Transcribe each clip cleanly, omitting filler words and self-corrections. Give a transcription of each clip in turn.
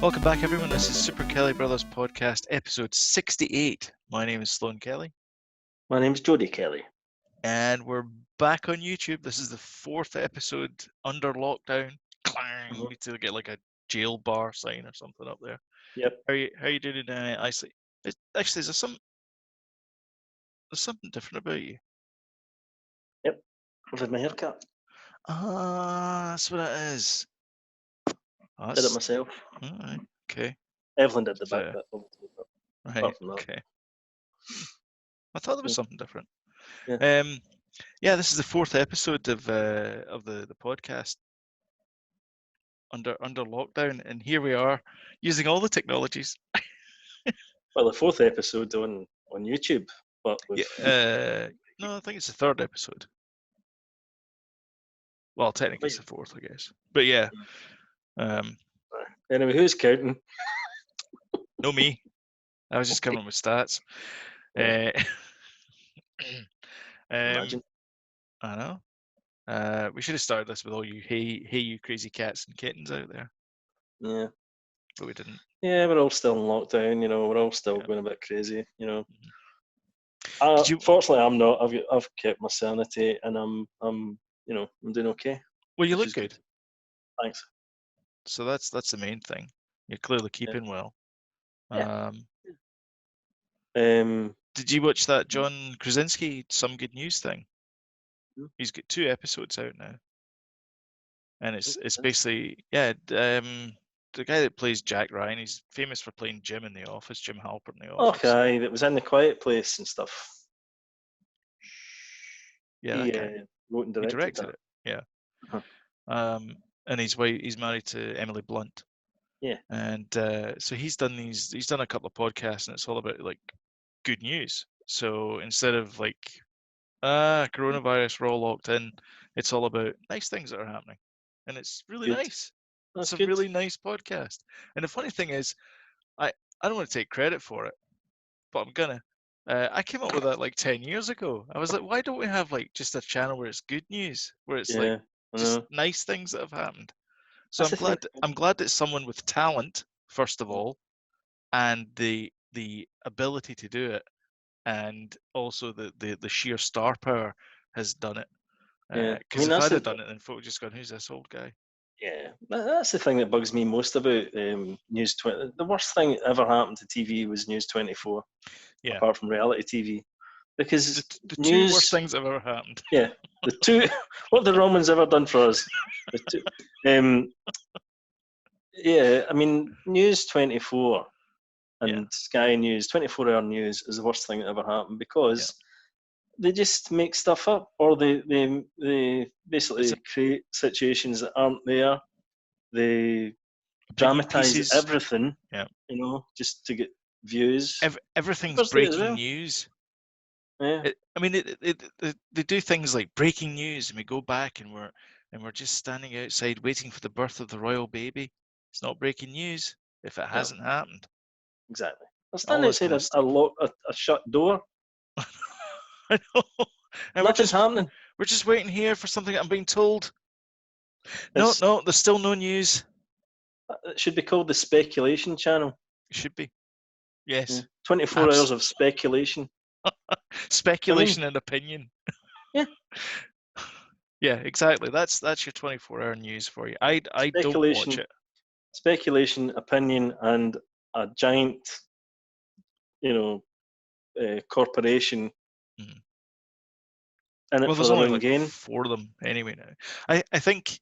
Welcome back, everyone. This is Super Kelly Brothers Podcast, episode 68. My name is Sloan Kelly. My name's Jodie Kelly. And we're back on YouTube. This is the fourth episode under lockdown. Clang! You need to get like a jail bar sign or something up there. Yep. How are you doing in isolate? Actually, there's something different about you. Yep. I've had my haircut. That's what it is. Did it myself. Alright, okay. Evelyn did the back bit. Right, okay. I thought there was something different. Yeah. This is the fourth episode of the podcast under lockdown, and here we are using all the technologies. Well, the fourth episode on YouTube, but with no, I think it's the third episode. Well, technically it's the fourth, I guess. But yeah. Anyway, who's counting? No, me. I was just coming up with stats. Yeah. Imagine. I know. We should have started this with all you hey you crazy cats and kittens out there. Yeah. But we didn't. Yeah, we're all still in lockdown, we're all still going a bit crazy, Fortunately I'm not. I've kept my sanity and I'm doing okay. Well, you look good. Thanks. So that's the main thing. You're clearly keeping well. Yeah. Did you watch that John Krasinski Some Good News thing? He's got 2 episodes out now, and it's basically the guy that plays Jack Ryan. He's famous for playing Jim in The Office, Jim Halpert in The Office. Okay, that was in The Quiet Place and stuff. Yeah, he wrote and directed it. Yeah. Uh-huh. And he's married to Emily Blunt. Yeah. And so he's done a couple of podcasts, and it's all about like good news. So instead of like coronavirus, we're all locked in, it's all about nice things that are happening. And it's really nice. It's a really nice podcast. And the funny thing is, I don't want to take credit for it, but I'm gonna. I came up with that like 10 years ago. I was like, why don't we have like just a channel where it's good news, where it's like just nice things that have happened? So I'm glad that someone with talent, first of all, and the ability to do it, and also the sheer star power has done it. Because if I'd have done it, then folk would just gone, who's this old guy? Yeah, that's the thing that bugs me most about News 20. The worst thing that ever happened to TV was News 24. Yeah. Apart from reality TV, because the 2 worst things that have ever happened. Yeah, the 2. What have the Romans ever done for us? The 2. Yeah, I mean, News 24 and Sky News, 24-hour news is the worst thing that ever happened because they just make stuff up, or they basically create situations that aren't there. They dramatize everything, just to get views. Everything's breaking news. Yeah. I mean, they do things like breaking news, and we go back and we're just standing outside waiting for the birth of the royal baby. It's not breaking news if it hasn't happened. Exactly. I'm standing outside a shut door. I know. And Nothing's happening. We're just waiting here for something I'm being told. No, there's still no news. It should be called the Speculation Channel. It should be. Yes. 24 hours of speculation. Speculation and opinion. Yeah. Yeah, exactly. That's your 24-hour news for you. I don't watch it. Speculation, opinion, and a giant, corporation. Well, there's only like 4 of them anyway now. I think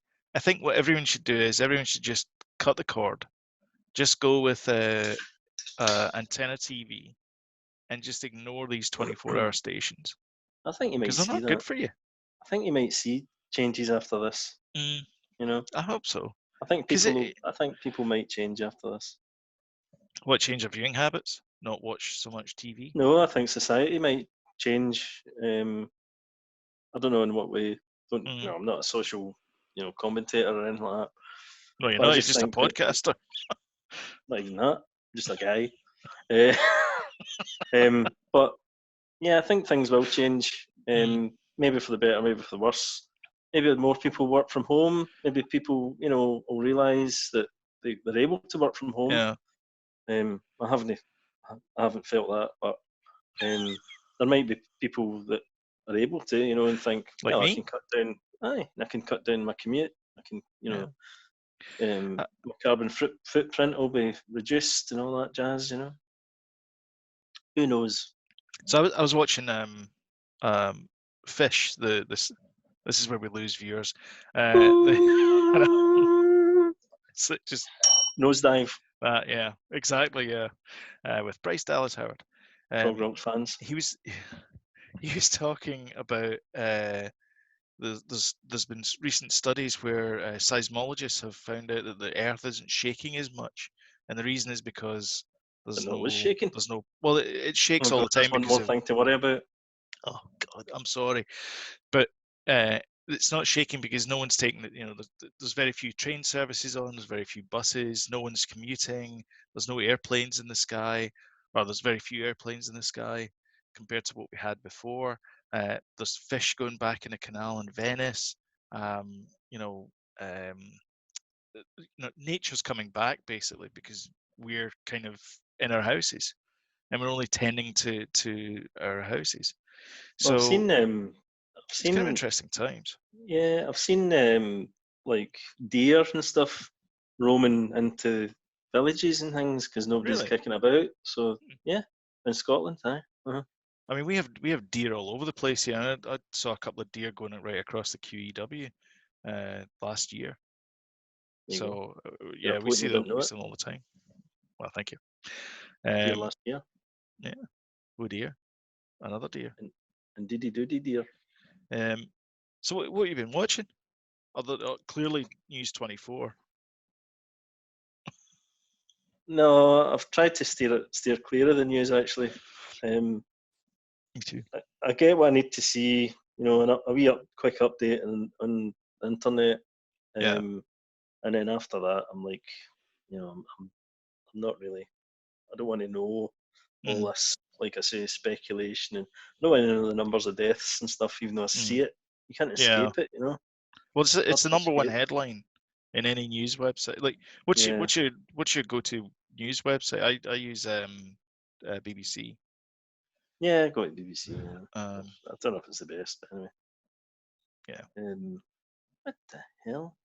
what everyone should do is everyone should just cut the cord, just go with antenna TV, and just ignore these 24-hour stations. I think you might see that. Because they're not good for you. I think you might see changes after this. I hope so. I think people might change after this. What, change their viewing habits? Not watch so much TV? No, I think society might change. I don't know in what way. I'm not a social, commentator or anything like that. No, you're not. You're just a podcaster. Not even that. Just a guy. But yeah, I think things will change. Maybe for the better, maybe for the worse. Maybe more people work from home. Maybe people, will realise that they're able to work from home. Yeah. I haven't felt that, but there might be people that are able to, and think, Like well, I me? can cut down. Aye, I can cut down my commute. I can, Yeah. my carbon footprint will be reduced and all that jazz. Who knows? So I was watching Fish. This is where we lose viewers. It's just Nosedive, yeah, exactly, yeah. With Bryce Dallas Howard, Prog um, Rock fans. he was he was talking about there's been recent studies where seismologists have found out that the Earth isn't shaking as much, and the reason is because But no, it was shaking. well, it shakes Oh all God, the there's time one because more of thing to worry about. oh God, I'm sorry, but it's not shaking because no one's taking it. There's very few train services on. There's very few buses. No one's commuting. There's no airplanes in the sky. Well, there's very few airplanes in the sky compared to what we had before. There's fish going back in the canal in Venice. Um, you know, um, nature's coming back basically because we're kind of in our houses and we're only tending to our houses. Well, So I've it's kind of seen, interesting times. yeah, I've seen like deer and stuff roaming into villages and things because nobody's Really? kicking about. So yeah, in Scotland, aye. Uh-huh. I mean, we have deer all over the place here. I saw a couple of deer going right across the QEW last year. There you go. So You're a yeah, poet and you didn't know we it. see them all the time. Well, thank you. Deer Um, last year. yeah, oh deer, another deer. And diddy doody deer. Um, so what have you been watching? Other clearly News 24. No, I've tried to steer clear of the news actually. Um, Me too. I get what I need to see, a wee quick update on the internet. Yeah. And then after that, I'm like, I'm not really. I don't want to know all Mm, this, like I say, speculation, and I don't want to know the numbers of deaths and stuff, even though I mm, see it. You can't yeah. escape it. Well, Hard it's the to number one escape. headline in any news website. Like, what's your Yeah, go-to news website? I use BBC. yeah. Go to BBC. Yeah. Um, I don't know if it's the best, but anyway. yeah. What the hell?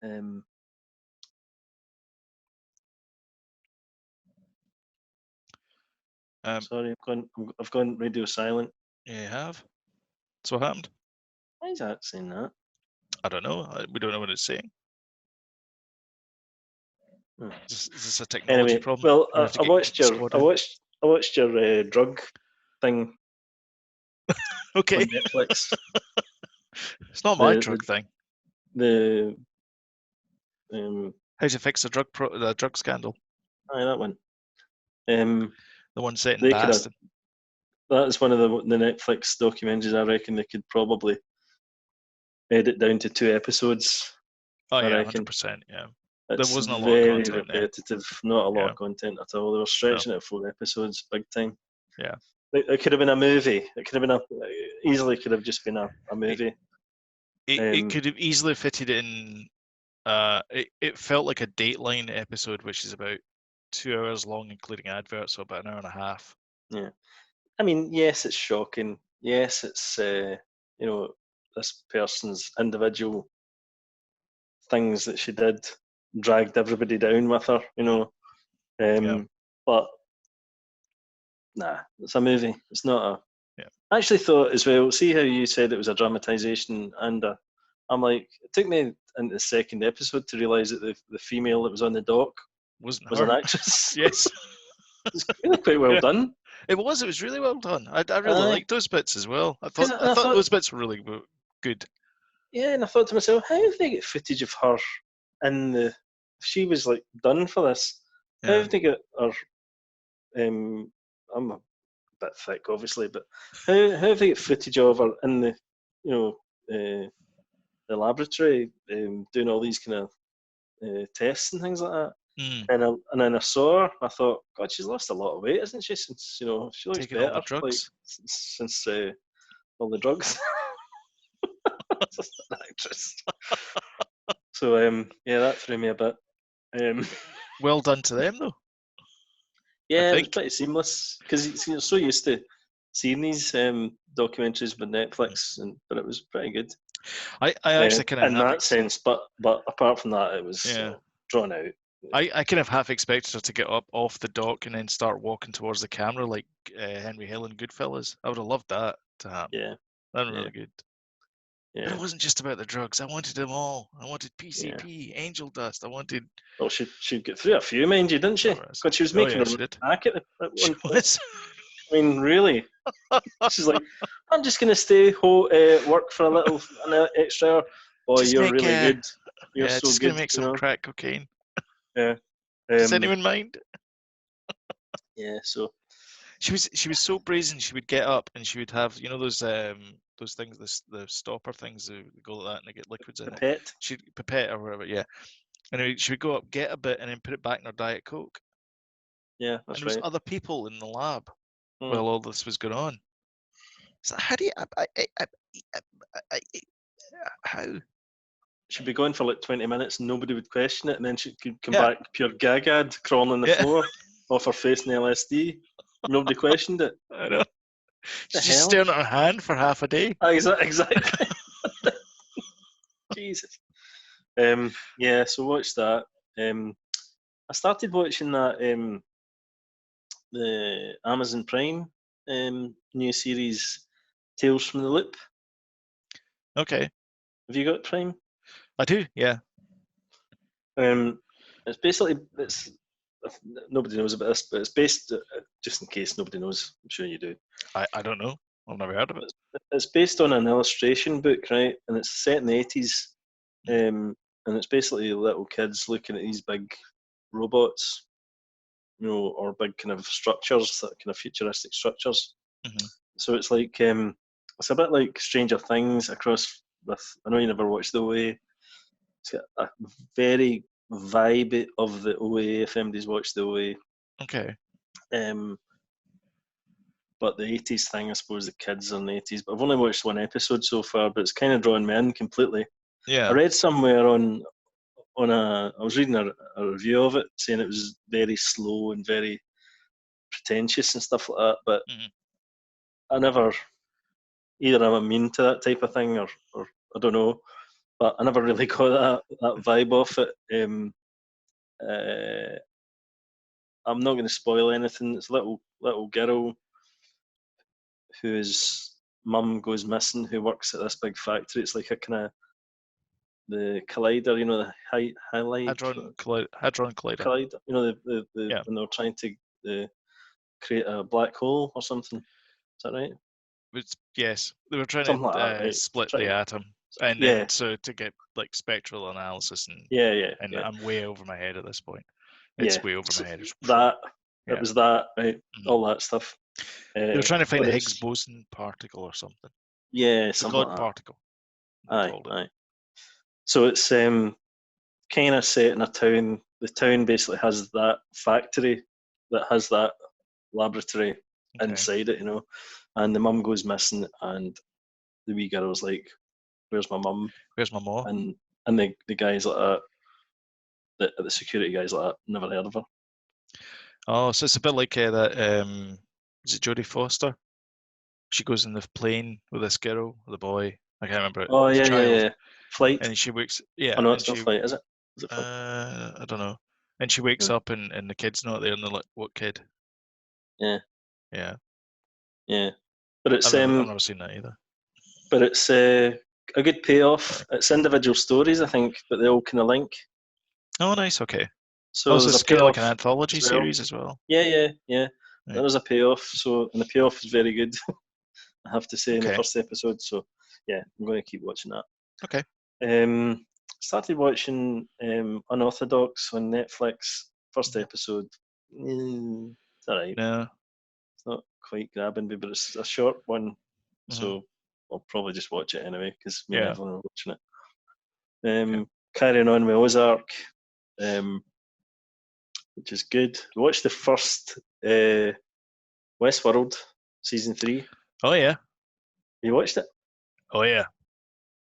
Um, Um, sorry, I've gone radio silent. yeah, you have. So what happened? Why is that saying that? I don't know. We don't know what it's saying. Hmm. Is this a technology Anyway, problem? well, We're gonna have to I get watched Discord in. I watched your drug thing Okay. on Netflix. It's not my The drug thing. the um, How to fix the drug scandal? aye, that one. Um, The one set in they could have. Baston. That is one of the Netflix documentaries. I reckon they could probably edit down to 2 episodes. Oh I yeah, reckon 100%. Yeah. There it's wasn't a lot of very content there. repetitive. Not a lot Yeah. of content at all. They were No. stretching it 4 episodes, big time. Yeah. It could have been a movie. It could have been easily could have just been a It movie. it could have easily fitted in. It felt like a Dateline episode, which is about 2 hours long, including adverts, so about an hour and a half. Yeah. I mean, yes, it's shocking. Yes, it's this person's individual things that she did dragged everybody down with her. Yeah. But nah, it's a movie. It's not a. Yeah. I actually thought as well. See how you said it was a dramatisation, and I'm like, it took me into the second episode to realise that the female that was on the dock Wasn't was an her. actress. Yes. It's really quite well Yeah. done. It was really well done. I really Aye, liked those bits as well. because I I thought thought, those bits were really good. yeah, and I thought to myself, how have they get footage of her in the? If she was like done for this, how Yeah. have they got her? I'm a bit thick, obviously, but how have they get footage of her in the, you know, the laboratory doing all these kind of tests and things like that? Mm. And then I saw her, I thought, God, she's lost a lot of weight, hasn't she? Since she looks Taking all better, the like drugs. since all the drugs. Just an actress. So yeah, that threw me a bit. Um, Well done to them, though. yeah, it was think. pretty seamless because you're so used to seeing these documentaries with Netflix, but it was pretty good I actually kind of in that sense. But apart from that, it was yeah. drawn out. I kind of half expected her to get up off the dock and then start walking towards the camera like Henry Hill in Goodfellas. I would have loved that to happen. Yeah, That'd been yeah, really good. But yeah, it wasn't just about the drugs. I wanted them all. I wanted yeah. PCP, Angel Dust. I wanted. Well, she'd get through a few, mind you, didn't she? Because she was Oh making yeah, her she did. back at She one point. was. I mean, really, she's like, I'm just gonna work for an extra hour. Boy, Just you're make really good. You're yeah, so just gonna good, make you some know. crack cocaine. Yeah. Does anyone mind? Yeah. So She was so brazen. She would get up and she would have those things, the stopper things that go like that and they get liquids in the it. pet. She'd pipette or whatever, yeah. And she would go up, get a bit, and then put it back in her Diet Coke. Yeah, And that's there was right. other people in the lab Hmm. while all this was going on. So how do you how? She'd be going for like 20 minutes and nobody would question it, and then she could come Yeah, back pure gagad, crawling on the yeah. floor off her face in LSD. Nobody questioned it. I know. The She's just hell? staring at her hand for half a day. Exactly. Jesus. Yeah, so watch that. I started watching that the Amazon Prime new series Tales from the Loop. Okay, Have you got Prime? I do. Yeah. It's basically nobody knows about this, but it's based just in case nobody knows. I'm sure you do. I don't know. I've never heard of it. It's based on an illustration book, right? And it's set in the 80s. Mm-hmm. And it's basically little kids looking at these big robots, or big kind of structures, that kind of futuristic structures. Mm-hmm. So it's like it's a bit like Stranger Things across with. I know you never watched the OA. It's got a very vibe of the OA if anybody's watched the OA. Okay. Um, but the 80s thing, I suppose the kids are in the 80s. But I've only watched one episode so far, but it's kind of drawn me in completely. I Yeah. read somewhere I was reading a review of it saying it was very slow and very pretentious and stuff like that. But Mm-hmm. I never, either I'm immune to that type of thing or I don't know, but I never really got that vibe off it. Uh, I'm not going to spoil anything. It's a little girl whose mum goes missing, who works at this big factory. It's like a kind of the collider, the highlight Hadron Collider. collider. Yeah. When they're trying to create a black hole or something. Is that right? Yes, they were trying Something like that, to right? split the Trying, atom, and yeah, then so to get like spectral analysis, yeah, yeah, and yeah, I'm way over my head at this point. yeah. It's way over So my head. It's, that it yeah. was that, right? Mhm. All that stuff. They were trying to find But the Higgs it's boson particle or something. yeah, The something God like that. particle, they Aye, called it. aye. So it's kind of set in a town. The town basically has that factory that has that laboratory Okay. inside it, and the mum goes missing, and the wee girl's like, "Where's my mum?" Where's my mom? And the guys like that, the security guys like that, never heard of her. Oh, so it's a bit like that. Is it Jodie Foster? She goes in the plane with this girl, the boy. I can't remember it. Oh It's yeah, yeah, child, yeah. Flight. and she wakes. Oh Yeah, no, and it's not she. flight, is it? Is it flight? I don't know. And she wakes Hmm. up and the kid's not there, and they're like, "What kid?" Yeah, Yeah, yeah. But it's I've never seen that either. a good payoff. It's individual stories, I think, but they all kind of link. Oh, nice. Okay. So Also, there's a it's kind of like an payoff anthology as well. series as well. Yeah, yeah, yeah. There Right. was a payoff. And the payoff is very good. I have to say in the Okay. first episode. So yeah, I'm going to keep watching that. Okay. Started watching Unorthodox on Netflix. First Mhm. episode, it's alright. No. It's not quite grabbing me, but it's a short one, Hmm. so I'll probably just watch it anyway because me and Yeah. Evelyn are watching it. Okay. Carrying on with Ozark, um, which is good. We watched the first Westworld season 3. Oh yeah. You watched it? Oh yeah.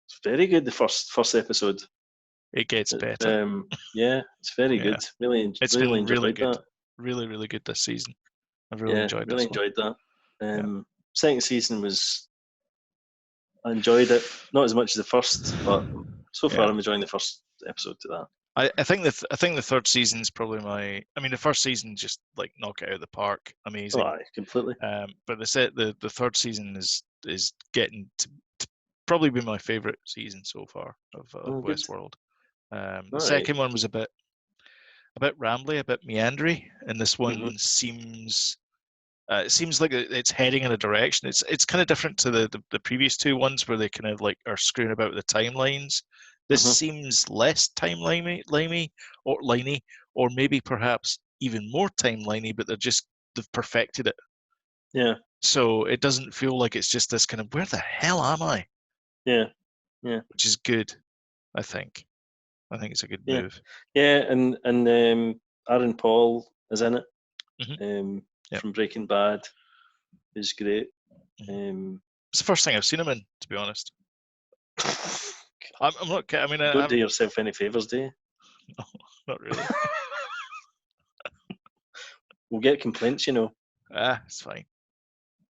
It's very good. The first episode. it gets It's, better. yeah, it's very Yeah, good. Really, it's really been really enjoyed good, that. really, really good this season. I've really Yeah, enjoyed really this one. enjoyed that. Yeah. Second season was, I enjoyed it, not as much as the first, but so far Yeah. I'm enjoying the first episode to that. I think the third season's probably my. I mean, the first season just like knock it out of the park, Oh, amazing. aye, completely. But the third season is getting to probably be my favorite season so far of Oh, good. Westworld. The All right. second one was a bit rambly, a bit meandering, and this Mm-hmm. one seems it seems like it's heading in a direction. It's kind of different to the previous two ones where they kind of like are screwing about with the timelines. This Mm-hmm. seems less timeliney or liney, or maybe perhaps even more timeliney, but they've perfected it. Yeah. So it doesn't feel like it's just this kind of where the hell am I? Yeah. Yeah. Which is good, I think. I think it's a good Yeah. move. Yeah. And Aaron Paul is in it. Hmm. Yep. From Breaking Bad, is great. Hmm. Um, It's the first thing I've seen him in, to be honest. I'm not. I mean, don't do I'm yourself any favors, do you? no, not really. We'll get complaints, you know. It's fine.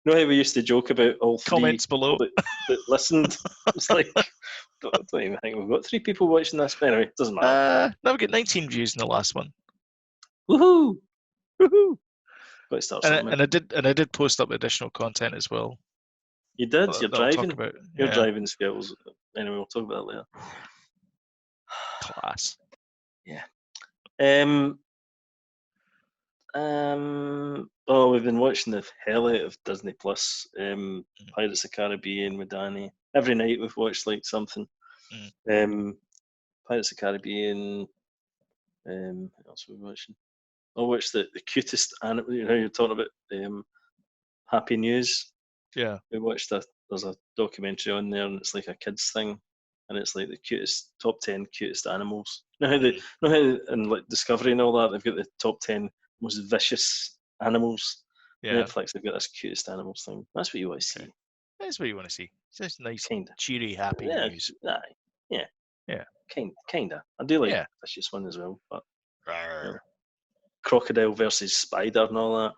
You know how we used to joke about all three Comments people below. that listened? It's like, don't even think we've got three people watching this. But anyway, it doesn't matter. Now we get 19 views in the last one. Woohoo! Woohoo! Got to start something. And I did post up additional content as well. You did. You're That I'll talk driving. about. Your Yeah, driving skills. Anyway, we'll talk about that later. class. Yeah. Oh, we've been watching the hell out of Disney Plus. Pirates of the Caribbean with Danny. Every night we've watched like something. Mm. Pirates of the Caribbean. What else are we watching? I watched the cutest animal. You know, you're talking about Happy News. Yeah. We watched there's a documentary on there, and it's like a kids thing, and it's like the cutest top 10 cutest animals. Mm. Know how in like Discovery and all that they've got the top 10 most vicious animals. Yeah. Netflix they've got this cutest animals thing. That's what you want to Okay. see. That's what you want to see. It's just nice, Kinda. cheery, happy Yeah. news. Aye. Yeah. Yeah. Kinda. I do like Yeah. vicious one as well, but you know, Rawr. crocodile versus spider and all that.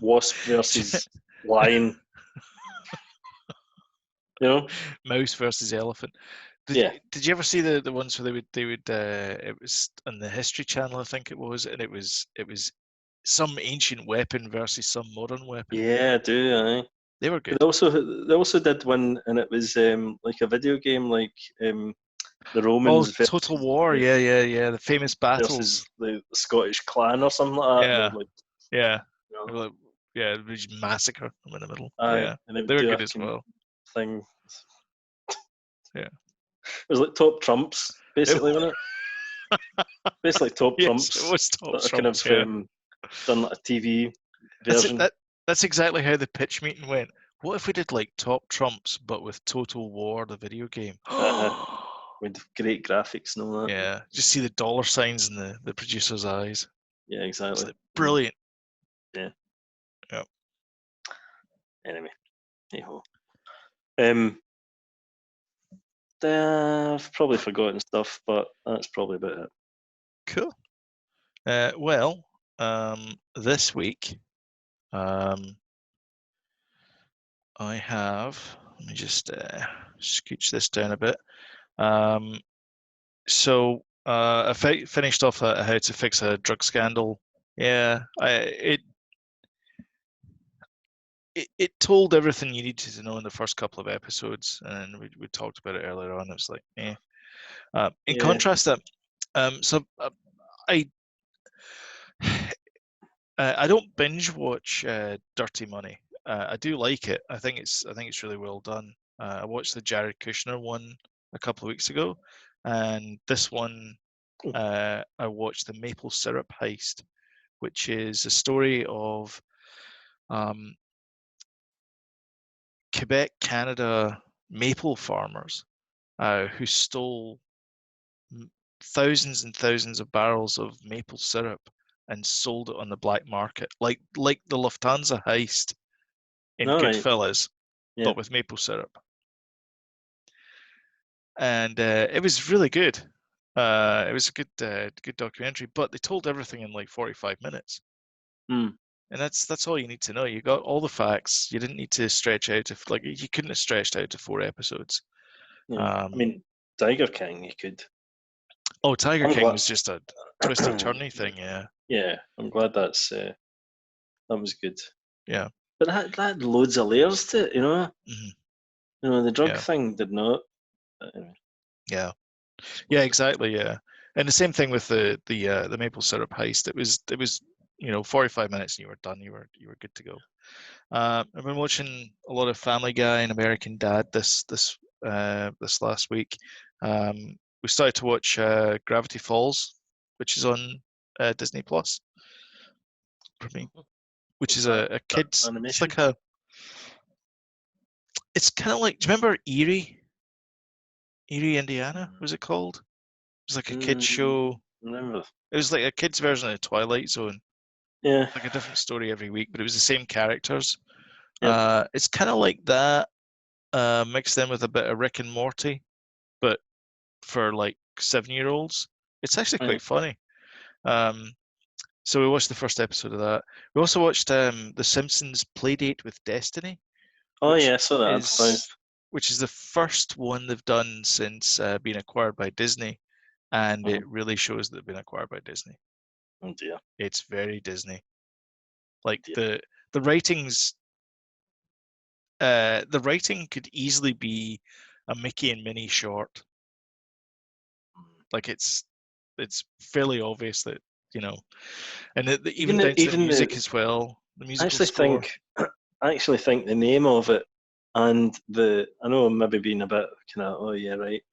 Wasp versus lion. You know? Mouse versus elephant. Yeah. Did you ever see the ones where they would it was on the History Channel, I think it was, and it was some ancient weapon versus some modern weapon. Yeah, I do. Aye. They were But good. they also did one, and it was like a video game, like the Oh, Romans Total War. Yeah, yeah, yeah. The famous battles. versus the Scottish clan or something like that. And they Yeah, would like, yeah. you know, They were like, yeah, they just massacre them in the middle. aye, Yeah, and they they would were do good a as well. thing. Yeah. It was like top trumps, It, basically, wasn't it? Basically, top yes, it trumps was top that are kind trumps. of Yeah, done like a TV that's it. version. That's exactly how the pitch meeting went. What if we did like top trumps, but with Total War, the video game? With great graphics and all that. Yeah, just see the dollar signs in the producer's eyes. Yeah, It's exactly. like brilliant. Yeah. Yeah. Anyway, hey ho. Um, I've probably forgotten stuff, but that's probably about it. Cool. Well, this week, um, I have. Let me just scooch this down a bit. So I finished off how to fix a drug scandal. Yeah, it told everything you needed to know in the first couple of episodes, and we talked about it earlier on. It was like, eh. In Yeah. contrast, that I I don't binge watch Dirty Money. I do like it. I think it's really well done. I watched the Jared Kushner one a couple of weeks ago, and this one I watched the Maple Syrup Heist, which is a story of um, Quebec, Canada maple farmers who stole thousands and thousands of barrels of maple syrup and sold it on the black market, like the Lufthansa heist in All right. Goodfellas, Yeah. but with maple syrup. and it was really good. It was a good documentary, but they told everything in like 45 minutes. Mm. And that's all you need to know. You got all the facts. You didn't need to stretch out to like you couldn't have stretched out to 4 episodes. Yeah. I mean, Tiger King, you could. Oh, Tiger I'm King glad. was just a twisty turny thing, yeah. Yeah, I'm glad that was good. Yeah. But that had loads of layers to it, Hmm. The drug Yeah. thing did not. Anyway. Yeah. Yeah, exactly, yeah. And the same thing with the maple syrup heist. It was 45 minutes and you were done. You were good to go. I've been watching a lot of Family Guy and American Dad this last week. We started to watch Gravity Falls, which is on Disney Plus for me, which What's is that? a Is that kids. It's animation? like a. It's kind of like. Do you remember Erie? Erie, Indiana, Mm. was it called? It was like a kids Mm, show. remember? It was like a kids version of Twilight Zone, Yeah. like a different story every week, but it was the same characters. Yep. It's kind of like that, mixed in with a bit of Rick and Morty, but for like 7-year-olds. It's actually Right. quite funny. Um, so we watched the first episode of that. We also watched The Simpsons Playdate with Destiny, Oh which yeah, I saw that advertised. is which is the first one they've done since being acquired by Disney, and Mm. it really shows that they've been acquired by Disney. Oh dear. It's very Disney. Oh Like dear. the writings, the writing could easily be a Mickey and Minnie short. Mm. Like it's fairly obvious that you know, and Even even down to the music as well, the I musical actually score. think I actually think the name of it and I know I'm maybe being a bit kind of, oh yeah, right,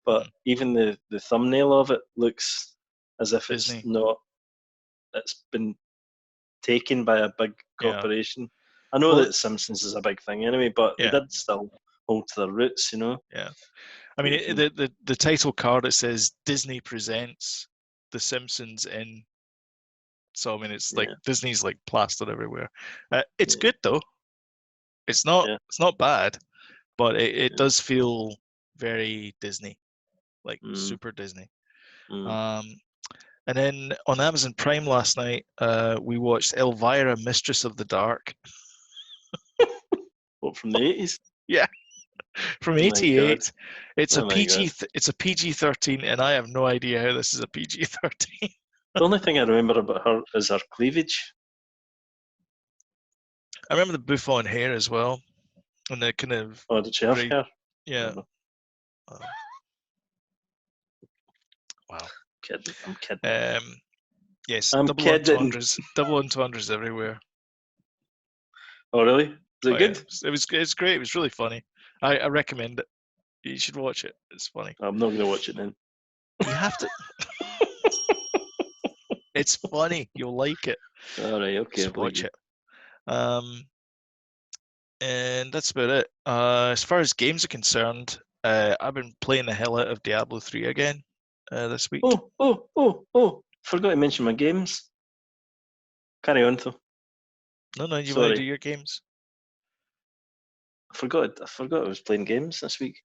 but Mhm. even the thumbnail of it looks as if Disney, it's been taken by a big yeah, corporation. I know well, that Simpsons is a big thing anyway, but they yeah, did still hold to their roots, yeah. I mean, taking the title card, it says Disney presents The Simpsons in. So I mean, it's like yeah, Disney's like plastered everywhere. It's yeah, good though. It's not yeah, it's not bad, but it yeah. does feel very Disney, like Mm, super Disney. mm. Um, and then on Amazon Prime last night, we watched Elvira, Mistress of the Dark. What, from the 80s? Yeah, from Oh my god. '88. It's a Oh my god. It's a PG-13, and I have no idea how this is a PG-13. The only thing I remember about her is her cleavage. I remember the bouffant hair as well, and the kind of Oh, did she have very hair? yeah. Remember. Um, wow. Kidding. I'm kidding. Um, yes, I'm kidding. double entendres everywhere. Oh really? Is Oh it yeah, good? it's great. It was really funny. I recommend it. You should watch it. It's funny. I'm not gonna watch it then. You have to. It's funny. You'll like it. All right, okay, I Just believe watch you. it. Um, and that's about it. As far as games are concerned, I've been playing the hell out of Diablo 3 again this week. Oh! Forgot to mention my games. Carry on though. No, no, you want to do Sorry, your games? I forgot. I forgot I was playing games this week.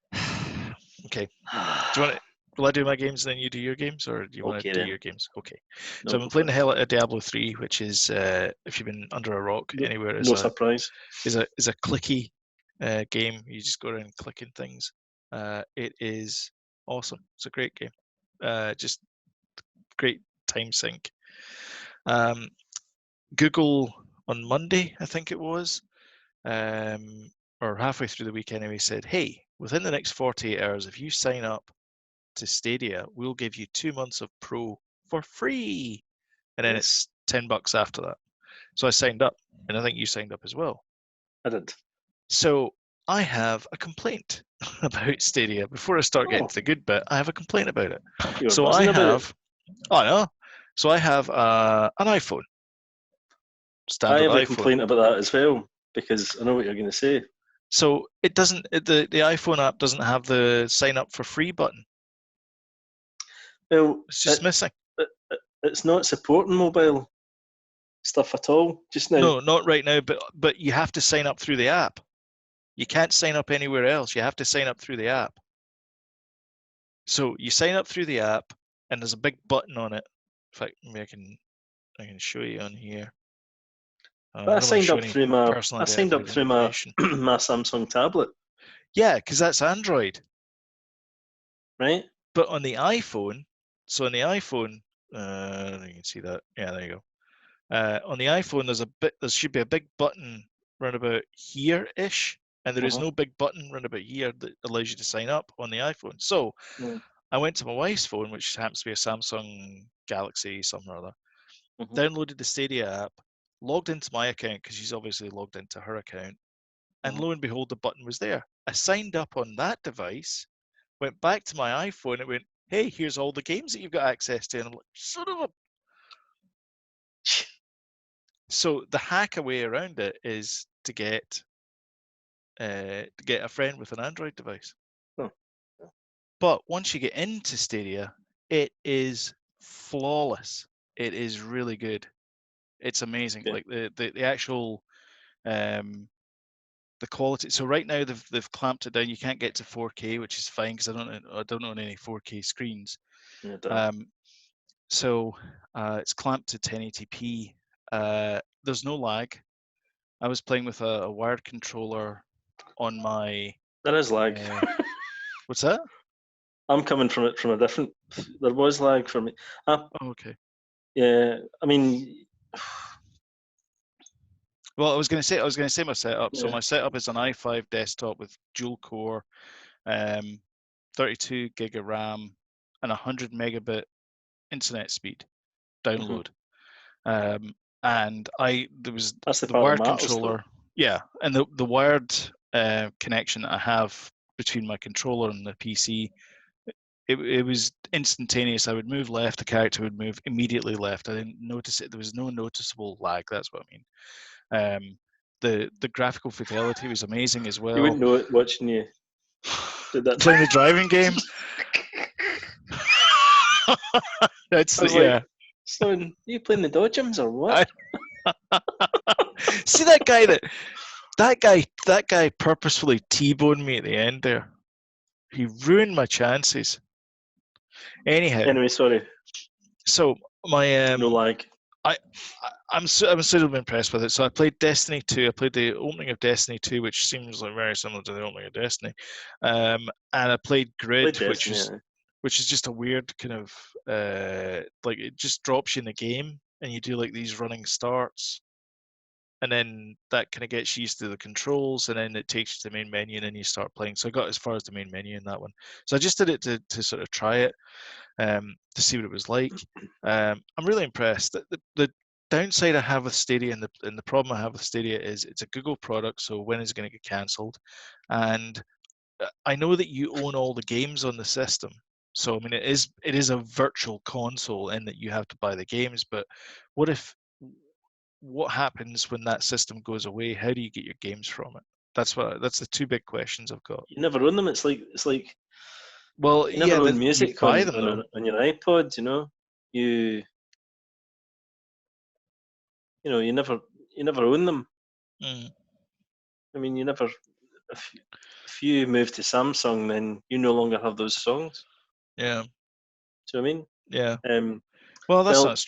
Okay. Do you want to? Will I do my games and then you do your games, or do you want to Okay do then. your games? Okay. So No, I've been go for playing it. the hell out of Diablo 3, which is if you've been under a rock No, anywhere, no surprise. is a clicky game. You just go around clicking things. It is awesome. It's a great game. Just great time sink. Um, Google on Monday, I think it was, or halfway through the week anyway, said, "Hey, within the next 48 hours, if you sign up to Stadia, we'll give you 2 months of Pro for free." And then Yes, it's $10 after that. So I signed up, and I think you signed up as well. I did. So I have a complaint about Stadia. Before I start getting Oh, to the good bit, I have a complaint about it. you were So I buzzing about it. have, oh no, so I have an iPhone, I standard have a iPhone. complaint about that as well because I know what you're going to say. So it doesn't, the iPhone app doesn't have the sign up for free button. Well, It's just missing. it's not supporting mobile stuff at all just now. No, not right now, but you have to sign up through the app. You can't sign up anywhere else. You have to sign up through the app. So you sign up through the app, and there's a big button on it. In fact, maybe I can show you on here. But I don't want to show any personal I signed up identified through my information. my Samsung tablet, Yeah, because that's Android. right? But on the iPhone, so on the iPhone, you can see that. Yeah, there you go. On the iPhone, there should be a big button round about here-ish, and there is no big button round about here that allows you to sign up on the iPhone. So I went to my wife's phone, which happens to be a Samsung Galaxy something or other, downloaded the Stadia app, logged into my account because she's obviously logged into her account, and lo and behold, the button was there. I signed up on that device, went back to my iPhone, it went, hey, here's all the games that you've got access to. And I'm like, son of a... So the hack away around it is to get a friend with an Android device. But once you get into Stadia, it is flawless. It is really good. It's amazing. Okay. Like the actual the quality. So right now they've clamped it down. You can't get to 4K, which is fine because I don't own any 4K screens. Yeah, So it's clamped to 1080p. There's no lag. I was playing with a wired controller on my. there is lag. What's that? I'm coming from it from a different. There was lag for me. Oh, okay. Yeah, I mean, well, I was going to say my setup. Yeah. So my setup is an i5 desktop with dual core, 32 gig of RAM, and 100 megabit internet speed download. And there was that's the the part wired that matters, controller. Yeah, and the wired connection that I have between my controller and the PC, it was instantaneous. I would move left, the character would move immediately left. I didn't notice it. There was no noticeable lag. That's what I mean. The graphical fidelity was amazing as well. You wouldn't know it watching you do that. Playing the driving game. That's like, Sloan, you playing the dodgems or what? See that guy purposefully T-boned me at the end there. He ruined my chances. Anyhow. Anyway, sorry. So my no lag. I'm sort of impressed with it. So I played Destiny 2. I played the opening of Destiny 2, which seems like very similar to the opening of Destiny. And I played Grid, which is just a weird kind of like it just drops you in the game, and you do like these running starts, and then that kind of gets you used to the controls, and then it takes you to the main menu, and then you start playing. So I got as far as the main menu in that one. So I just did it to sort of try it, to see what it was like. I'm really impressed. The downside I have with Stadia and the problem I have with Stadia is it's a Google product, so when is it going to get cancelled? And I know that you own all the games on the system. So I mean, it is a virtual console in that you have to buy the games. But what happens when that system goes away? How do you get your games from it? That's the two big questions I've got. You never own them. It's like well, you never own music you buy them though. on your iPod. You know, you never own them. I mean, you never. If you move to Samsung, then you no longer have those songs. Yeah. Do you know what I mean? Yeah. Well, that's not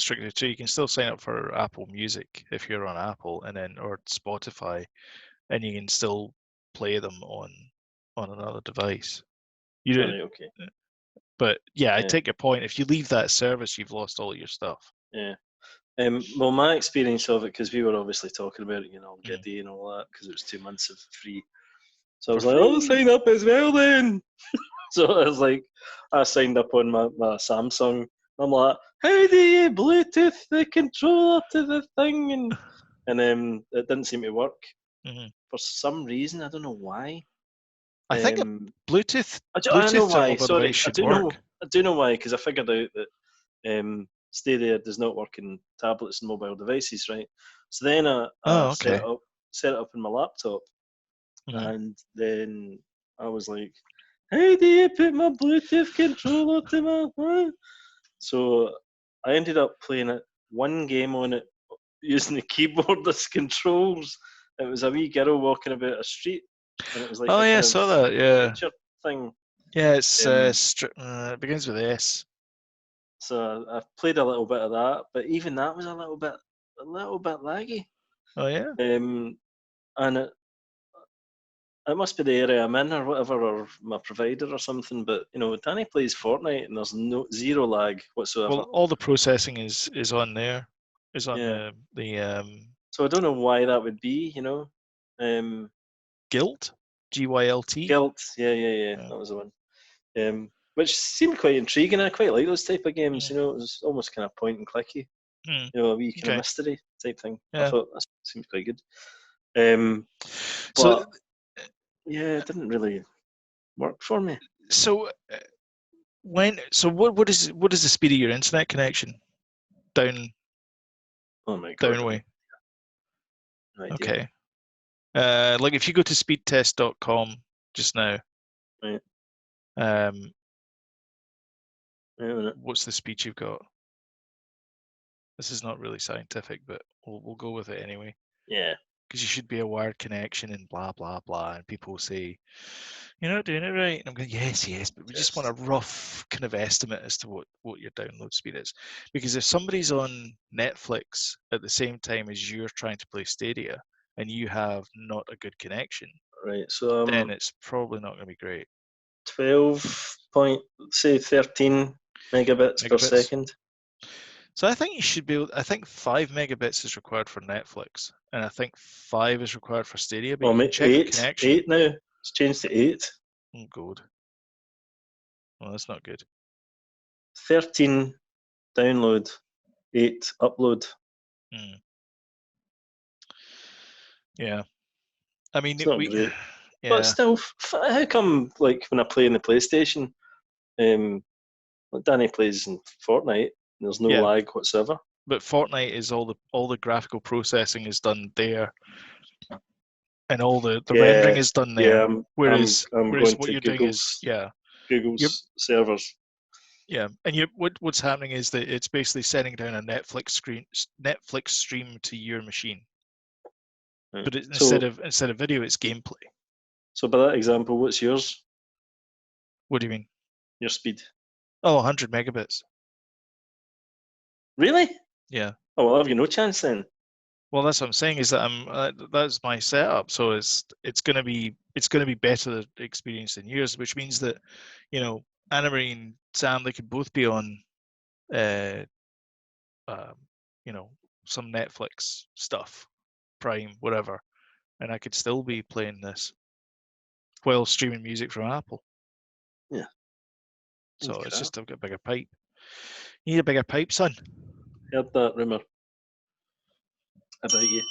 strictly true. You can still sign up for Apple Music if you're on Apple, and then or Spotify, and you can still play them on another device. Okay. But yeah, I take your point. If you leave that service, you've lost all your stuff. Yeah. Well, my experience of it, because we were obviously talking about it, Giddy and all that, because it was 2 months of free. So I was like, I'll sign up as well then. So I was like, I signed up on my Samsung. I'm like, how do you Bluetooth the controller to the thing? And it didn't seem to work for some reason. I don't know why. I think Bluetooth. I know why. Sorry, I do know why, because I figured out that Stadia does not work in tablets and mobile devices, right? So then I set it up in my laptop, and then I was like, how do you put my Bluetooth controller to my... So I ended up playing one game on it using the keyboard as controls. It was a wee girl walking about a street, and it was like I saw that. Yeah. picture thing. Yeah, it's Um, it begins with S. so I've played a little bit of that, but even that was a little bit laggy. Oh yeah. And it must be the area I'm in or whatever, or my provider or something. But Danny plays Fortnite and there's zero lag whatsoever. Well, all the processing is on there. Is on Yeah. the So I don't know why that would be. Gilt, GYLT. Guilt. Yeah, Yeah. that was the one. Which seemed quite intriguing. I quite like those type of games. Mm. It was almost kind of point and clicky. Mm. A wee kind of Okay. mystery type thing. I Yeah. thought that seemed quite good. So But yeah, it didn't really work for me. so what is the speed of your internet connection down Oh my god, downway? no idea. Okay. Like if you go to speedtest.com just now, Right. um, Wait a minute. what's the speed you've got? This is not really scientific, but we'll go with it anyway. Yeah. Because you should be a wired connection and blah blah blah, and people say you're not doing it right. And I'm going, yes, but we just want a rough kind of estimate as to what your download speed is. Because if somebody's on Netflix at the same time as you're trying to play Stadia and you have not a good connection, Right. So then it's probably not going to be great. 13 megabits per Megabits. second. So I think you should be able, I think 5 megabits is required for Netflix, and I think 5 is required for Stadia, but Well, you can check your eight. connection. 8 now. It's changed to 8. Oh, good. Well, that's not good. 13 download, 8 upload. Mm. Yeah. I mean, It's not great. But yeah, still, how come, like, when I play in the PlayStation, like Danny plays in Fortnite, and there's no yeah. lag whatsoever? But Fortnite is all the graphical processing is done there, and all the rendering Yeah, is done yeah. there. Whereas I'm whereas going what to you're doing is you're Google's servers. and what's happening is that it's basically sending down a Netflix stream to your machine, Right. but So, instead of video, it's gameplay. so by that example, what's yours? What do you mean? Your speed? Oh, 100 megabits. Really? Yeah. Oh well, I've got no chance then. Well, that's what I'm saying is that that's my setup. So it's gonna be better experience than yours, which means that Anna Marie and Sam, they could both be on uh, um, some Netflix stuff, Prime, whatever, and I could still be playing this while streaming music from Apple. Yeah. So it's Crap. just I've got a bigger pipe. You need a bigger pipe, son. Heard that rumor about you.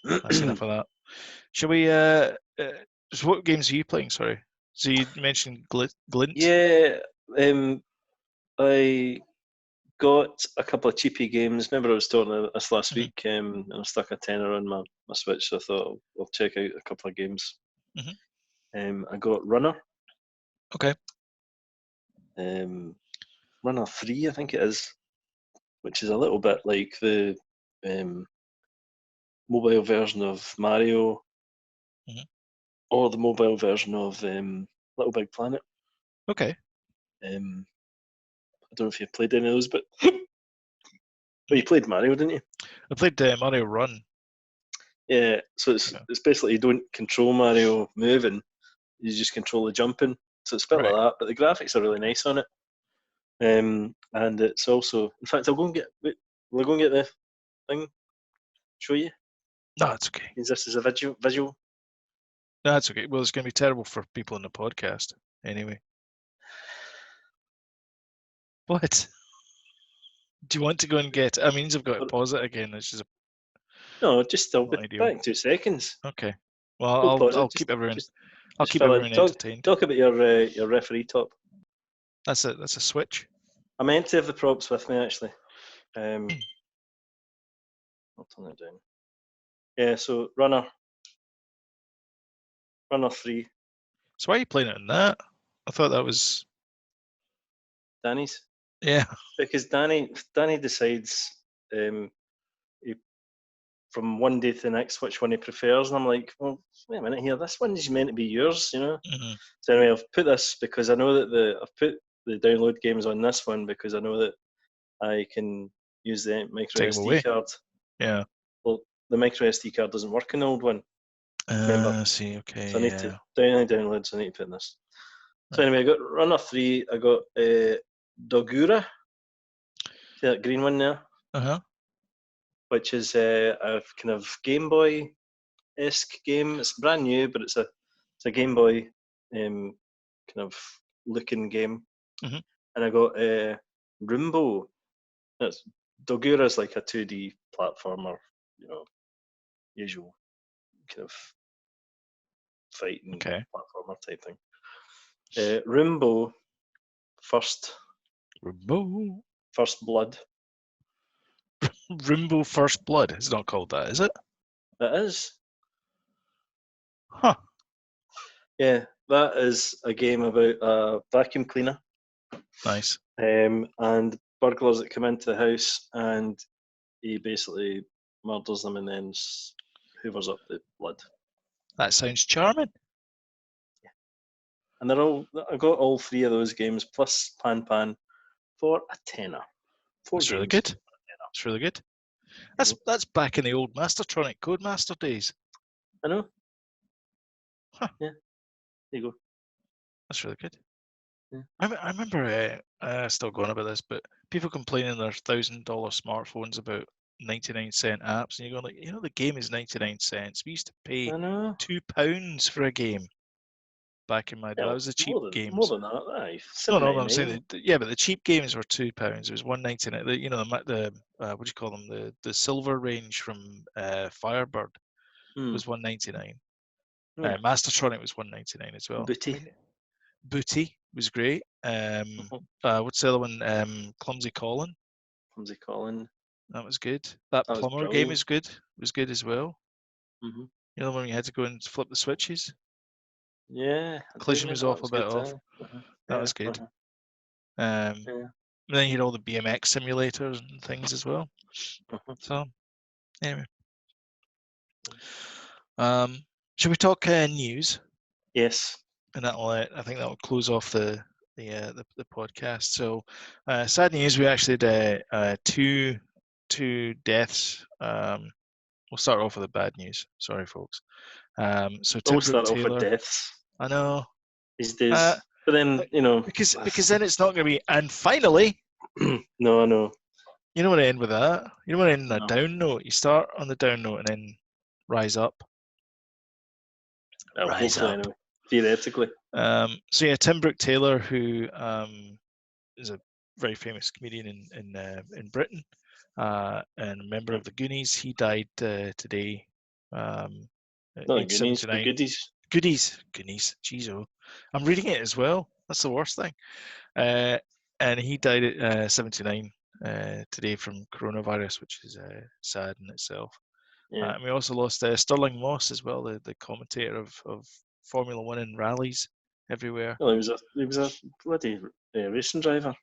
That's enough of that. Shall we? So what games are you playing? Sorry. So you mentioned Glint. Yeah, I got a couple of cheapy games. Remember, I was talking this last Hmm. week, and I stuck a tenner on my Switch, so I thought I'll check out a couple of games. Hmm. I got Runner, Okay. Runner 3, I think it is, which is a little bit like the um, mobile version of Mario Hmm. or the mobile version of Little Big Planet. Okay. I don't know if you've played any of those, but you played Mario, didn't you? I played Mario Run. Yeah, so Yeah. it's basically you don't control Mario moving, you just control the jumping. So it's a bit Right. like that, but the graphics are really nice on it. And it's also, in fact, will I go and get the thing, show you? No, it's okay. Is this is a visual? No, it's okay. Well, it's going to be terrible for people in the podcast anyway. What? Do you want to go and get? I mean, I've got to pause it again. It's just No, just I'll be not ideal. back in 2 seconds. Okay. Well, Don't pause I'll it. keep everyone. Just, I'll just keep fill in. everyone entertained. Talk about your referee top. That's a switch. I meant to have the props with me actually. I'll turn it down. Yeah, so Runner 3, So why are you playing it in that? I thought that was Danny's. yeah. Because Danny decides he from one day to the next which one he prefers, and I'm like, well, wait a minute here, this one's meant to be yours, you know. Mhm. So anyway, I've put this because I know that I've put the download games on this one because I know that I can use the micro Take 'em SD away. card. Yeah. Well, the micro SD card doesn't work in the old one. Remember? See, okay, So I need to yeah. downloads. I need to put in this. So Right. anyway, I got Runner 3. I got Dogura. See that green one there? Uh-huh. Which is a kind of Game Boy-esque game. It's brand new, but it's a Game Boy kind of looking game. Mhm. And I got Rumbo. That's Dogura is like a 2D platformer, you know, usual kind of fighting Okay. platformer type thing. Rumbo, first blood. Rimbo First Blood. It's not called that, is it? It is. Huh. Yeah, that is a game about a vacuum cleaner Nice. and burglars that come into the house, and he basically murders them and then hoovers up the blood. That sounds charming. And they're all. I got all three of those games plus Pan for a tenner. Four That's really games. good. That's really good. That's back in the old Mastertronic Codemaster days. I know. Huh. Yeah. There you go. That's really good. Yeah. I remember still going about this, but people complaining their $1,000 smartphones about 99-cent apps, and you're going like, the game is 99 cents. We used to pay I know. £2 for a game back in my day. That was the cheap More games. than that. Aye. No, I'm saying £7.99. yeah, but the cheap games were £2. It was $1.99. The what do you call them? The silver range from Firebird was $1.99. Yeah. Mastertronic was $1.99 as well. Booty. I mean, Booty was great. What's the other one? Clumsy Colin. Clumsy Colin. That was good. That That was plumber game brilliant. is good. Was good as well. Mm-hmm. You know when you had to go and flip the switches. Yeah, I do Collision was remember that off a was bit good. off. That Yeah. was good. And Yeah. then you had all the BMX simulators and things as well. So anyway, should we talk news? Yes. And I think that will close off the podcast. So sad news. We actually had two deaths. We'll start off with the bad news. Sorry, folks. So Tim Always Brooke start off with Taylor. deaths I know. these days. But then, Because then it's not going to be. And finally, no. you don't want to end with that. You don't want to end on a No. down note. You start on the down note and then rise up. Well, Rise hopefully, up. anyway. Theoretically. So yeah, Tim Brooke Taylor, who is a very famous comedian in Britain, and a member of the Goonies. He died today. Not the Age Goonies, the 79. Goodies. Goonies. Jeez, oh, I'm reading it as well. That's the worst thing. And he died at 79 today from coronavirus, which is sad in itself. Yeah. And we also lost Stirling Moss as well, the commentator of Formula One and rallies everywhere. Well, he was a bloody racing driver.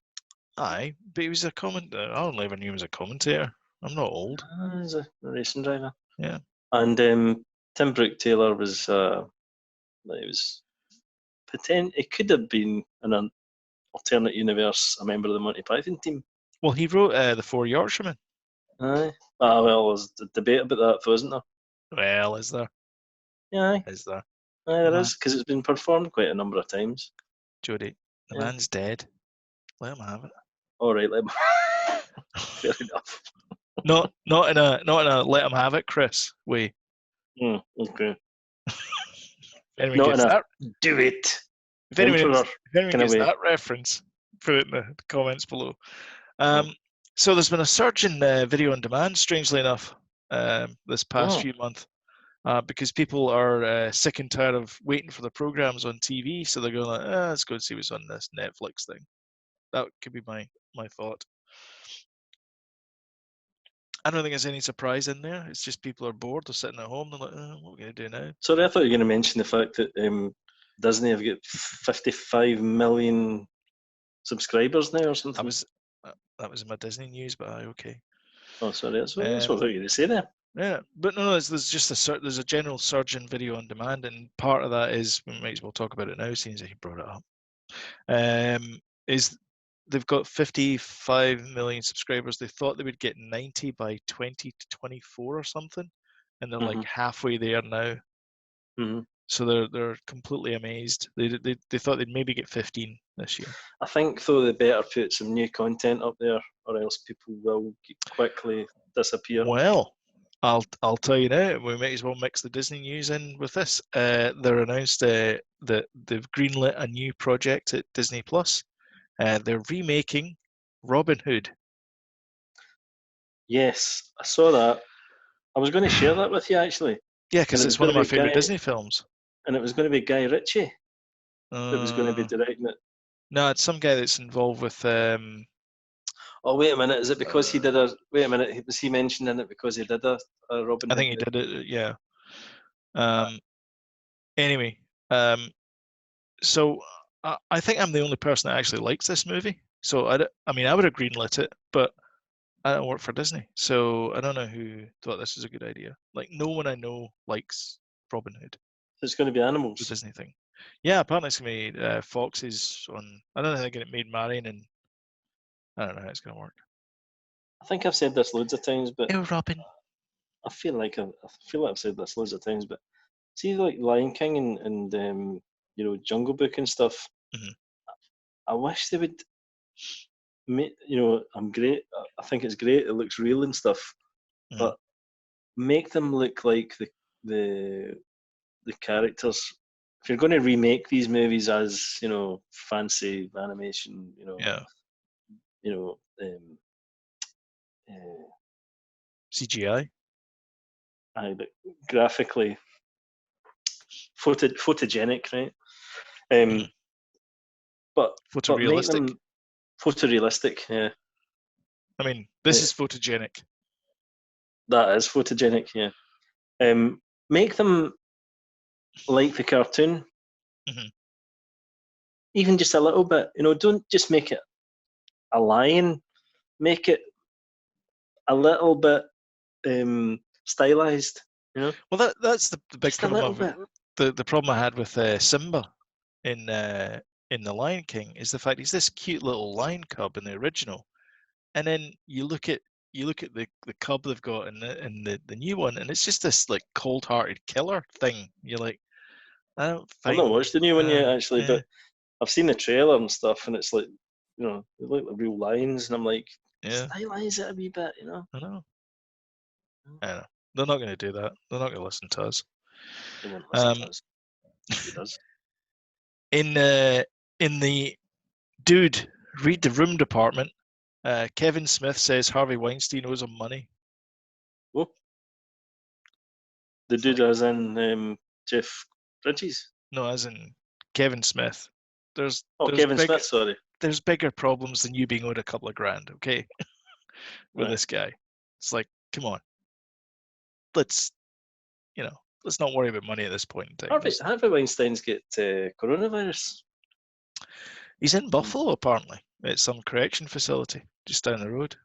Aye, but he was a commentator. I only ever knew him as a commentator. I'm not old. He's a racing driver. Yeah. And Tim Brooke Taylor was it could have been in an alternate universe a member of the Monty Python team. Well, he wrote the Four Yorkshiremen. Aye. Well, there's a debate about that, though, isn't there? Well, is there? Yeah. Aye. Is there? Aye, there is, because it's been performed quite a number of times. Jody, the Yeah. man's dead. Let him have it. All right, fair enough. Not in a let him have it, Chris way. Okay. Anyone Not gets in a that? do it. If anyone Emperor gets way. that reference, put it in the comments below. So there's been a surge in video on demand, strangely enough, this past few months, because people are sick and tired of waiting for the programs on TV. So they're going like, let's go and see what's on this Netflix thing. That could be my thought. I don't think there's any surprise in there. It's just people are bored. They're sitting at home. They're like, what are we going to do now? Sorry, I thought you were going to mention the fact that Disney have got 55 million subscribers now or something. That was in my Disney news, but okay. Oh, sorry, that's what I was going to say there. Yeah, but no, there's just there's a general surge in video on demand, and part of that is we might as well talk about it now, since he brought it up. Is they've got 55 million subscribers. They thought they would get 90 by 2024 or something, and they're like halfway there now. Mm-hmm. So they're completely amazed. They thought they'd maybe get 15 this year. I think though they better put some new content up there, or else people will quickly disappear. Well, I'll tell you now. We might as well mix the Disney news in with this. They're announced that they've greenlit a new project at Disney Plus. They're remaking Robin Hood. Yes, I saw that. I was going to share that with you actually, Yeah, and because it was it's one going of to my be favorite Disney films. and it was going to be Guy Ritchie that was going to be Uh, directing it. no, it's some guy that's involved with. Oh wait a minute, is it because he did a? Wait a minute, was he mentioned in it because he did a Robin I Hood think he movie? did it. Yeah. Uh, Anyway, so I think I'm the only person that actually likes this movie. So I mean, I would have greenlit it, but I don't work for Disney, so I don't know who thought this was a good idea. Like, no one I know likes Robin Hood, it's going to be the animals. Disney thing. Yeah, apparently it's gonna be Fox's on. I don't think it made Marion, and I don't know how it's gonna work. I think I've said this loads of times, but Oh, Robin. I feel like I've said this loads of times, but see, like Lion King and Jungle Book and stuff. Mhm. I wish they would make. I'm great. I think it's great. It looks real and stuff, Mhm. but make them look like the the characters. If you're going to remake these movies as fancy animation, Yeah, you know, uh, CGI. like graphically photogenic, right? Mhm. Um, but make Photorealistic. them photorealistic. Yeah, I mean, this yeah, is photogenic. that is photogenic. Yeah, make them like the cartoon, Mhm. even just a little bit. Don't just make it a lion. Make it a little bit stylized. Well, that's the big Just a problem little of bit. the problem I had with Simba in the Lion King is the fact he's this cute little lion cub in the original, and then you look at the cub they've got in the new one, and it's just this like cold-hearted killer thing. You're like, I don't I've not find, watched the new one yet, actually, eh, but I've seen the trailer and stuff, and it's like, they look like real lions, and I'm like, yeah, stylize it a wee bit. I know, I know. They're not going to do that. They're not going to listen to us. They won't listen to Um, us. Who does? in uh, in the dude read the room department, Kevin Smith says Harvey Weinstein owes him money. Oh, the It's dude like, as in Jeff Bridges. no, as in Kevin Smith. There's Oh, there's Kevin big Smith. Sorry. there's bigger problems than you being owed a couple of grand, okay? With Right. this guy. It's like, come on. Let's let's not worry about money at this point in time. Harvey Weinstein's got coronavirus. He's in Hmm. Buffalo apparently at some correction facility just down the road.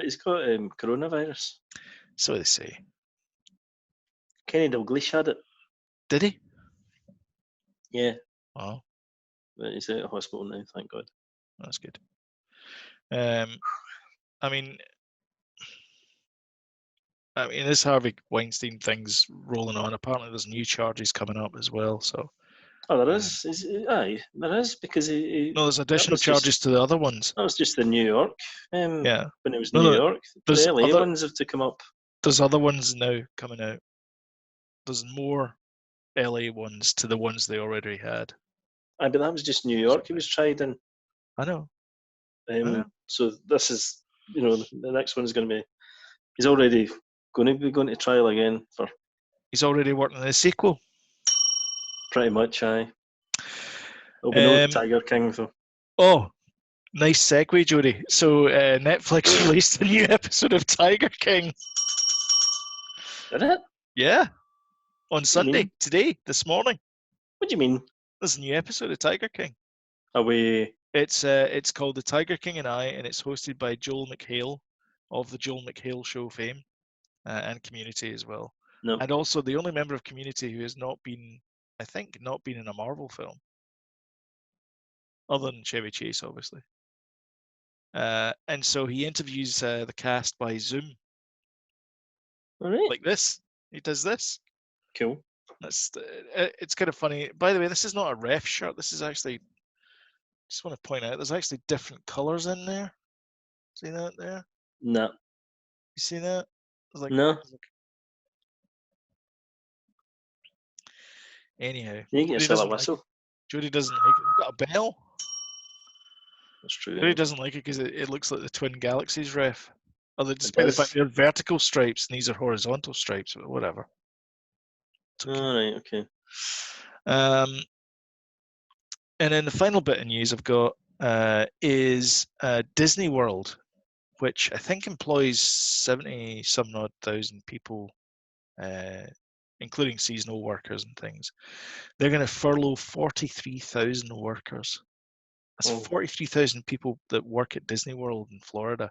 He's got coronavirus. So they say. Kenny Dalglish had it. Did he? Yeah, Oh, but he's out of hospital now. Thank God. that's good. Um, I mean, this Harvey Weinstein thing's rolling on. Apparently, there's new charges coming up as well. So, Oh, there um, is. Aye, there is because no, there's that additional was just charges to the other ones. that was just the New York. Yeah. When it was No, New no, York, the there's LA other ones have to come up. there's other ones now coming out. There's more LA ones to the ones they already had. Aye, but that was just New So York. He was tried in. I know, I know. So this is, the next one's going to be. He's already going to trial again for He's already working on a sequel. pretty much. Aye, there'll be no Um, Tiger King though. oh, nice segue, Jody. So Netflix released a new episode of Tiger King. Did it? Yeah, on What do you Sunday, mean? today, this morning. What do you mean? There's a new episode of Tiger King. Away. It's called The Tiger King and I, and it's hosted by Joel McHale of the Joel McHale Show fame. and Community as well. No. And also the only member of Community who has not been, I think, not been in a Marvel film, other than Chevy Chase, obviously. And so he interviews the cast by Zoom, All right. like this. He does this. Cool. It's kind of funny. By the way, this is not a ref shirt. This is actually, just want to point out, there's actually different colors in there. See that there? No. You see that? There's like, No. anyhow, You get Jody yourself a doesn't like it. whistle. Jody doesn't like it. We've got a bell. That's true. Jody doesn't like it because it looks like the Twin Galaxies ref. Although, It despite the fact does. they're vertical stripes and these are horizontal stripes, but whatever. It's okay. All right. Okay. And then the final bit of news I've got is Disney World, which I think employs 70 some odd thousand people, including seasonal workers and things. They're going to furlough 43,000 workers. That's 43,000 people that work at Disney World in Florida.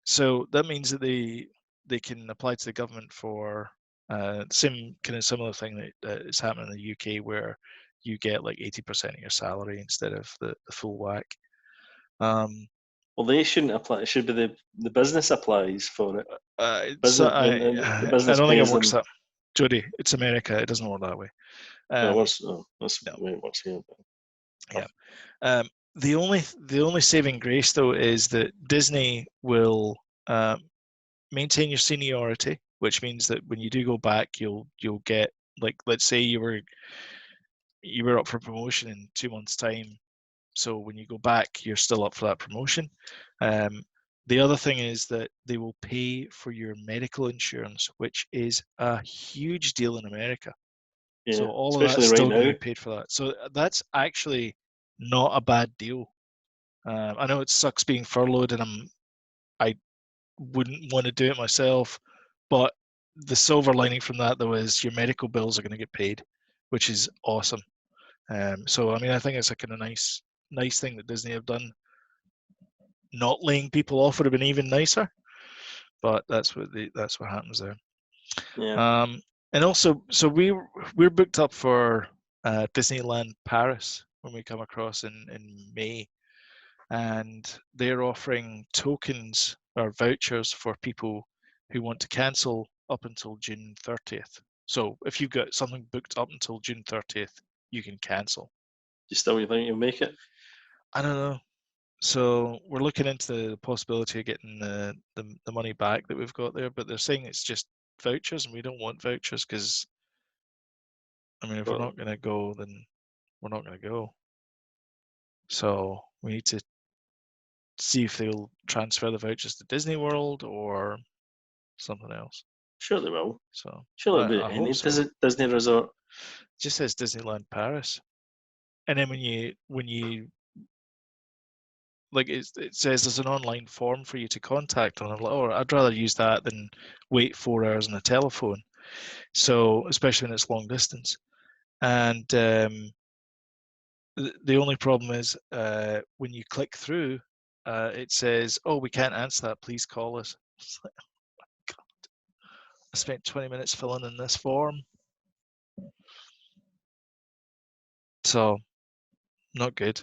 So that means that they can apply to the government for same kind of similar thing that is happening in the UK, where you get like 80% of your salary instead of the full whack. Well, they shouldn't apply. It should be the business applies for it. I The business don't think it pays works them. that. Jody, it's America. It doesn't work that way. That's No. the way it works here. Yeah. The only saving grace though is that Disney will maintain your seniority, which means that when you do go back, you'll get, like, let's say you were up for promotion in 2 months' time. So when you go back, you're still up for that promotion. The other thing is that they will pay for your medical insurance, which is a huge deal in America. Yeah, so all of that's especially right still going to now. be paid for that. So that's actually not a bad deal. I know it sucks being furloughed, and I wouldn't want to do it myself, but the silver lining from that though is your medical bills are going to get paid, which is awesome. So I mean, I think it's a kind of nice thing that Disney have done. Not laying people off would have been even nicer, but that's what happens there. Yeah. And also, so we're booked up for Disneyland Paris when we come across in May, and they're offering tokens or vouchers for people who want to cancel up until June 30th. So if you've got something booked up until June 30th, you can cancel. You still think you'll make it? I don't know. So we're looking into the possibility of getting the money back that we've got there, but they're saying it's just vouchers, and we don't want vouchers because, I mean, if we're not going to go, then we're not going to go. So we need to see if they'll transfer the vouchers to Disney World or something else. Sure they will. So Sure it'll be I any hope so. Disney resort. It just says Disneyland Paris, and then when you like, it says there's an online form for you to contact on. Or I'd rather use that than wait 4 hours on the telephone. So especially when it's long distance, and the only problem is when you click through, it says, "Oh, we can't answer that. Please call us." It's like, oh my God. I spent 20 minutes filling in this form. So, not good.